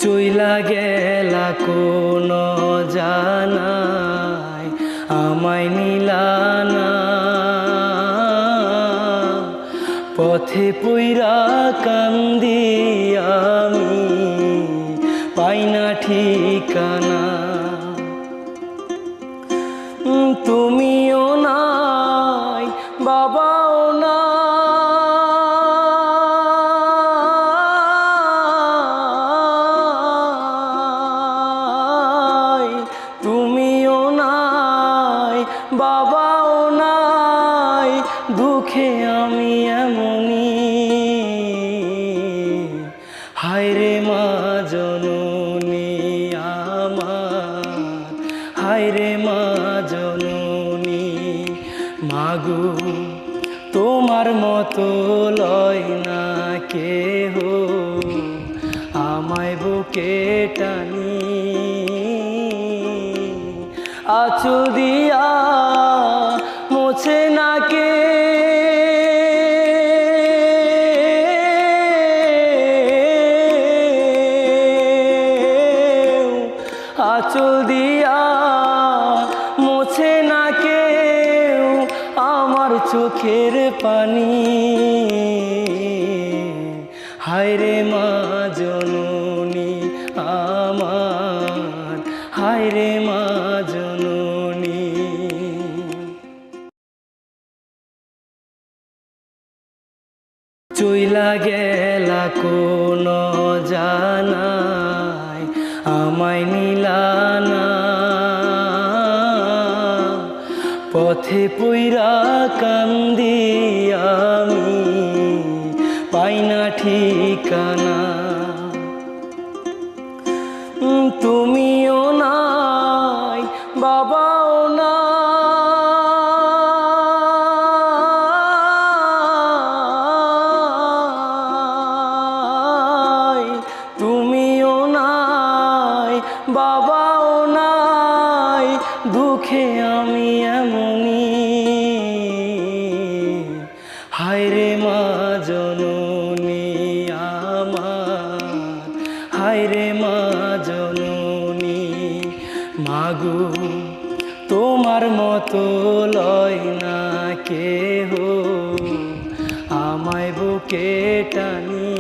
চইলা গেলা কোন জানাই আমায় নিলানা, পথে পইরা কান্দি আমি পাইনা ঠিকানা। তুমিও নাই বাবাও নাই, তুমিও নাই বাবাও নাই, দুঃখে আমি এমনি। হায়রে মা জননী আমার, হায়রে মা জননী, মাগো তোমার মতো লয় না কেহ আমায় বুকে টানি। আঁচল দিয়া মোছে না কে, আঁচল দিয়া মোছে না কেউ আমার চোখের পানি। হায়রে মা জননী আমার, হায়রে মা জননী। চইলা গেলা কোন জানাই আমায় নিলানা, পথে পইরা কান্দি আমি পাইনা ঠিকানা। তুমিও নাই বাবাও নাই, তুমিও নাই বাবাও নাই, দুঃখে আমি এমনি। হায়রে মা জননী আমার, হায়রে মা জননী, মাগো তোমার মতো লয় না কেহ আমায় বুকে টানি।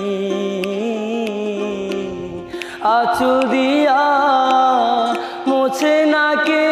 আঁচল দিয়া মোছে না কে,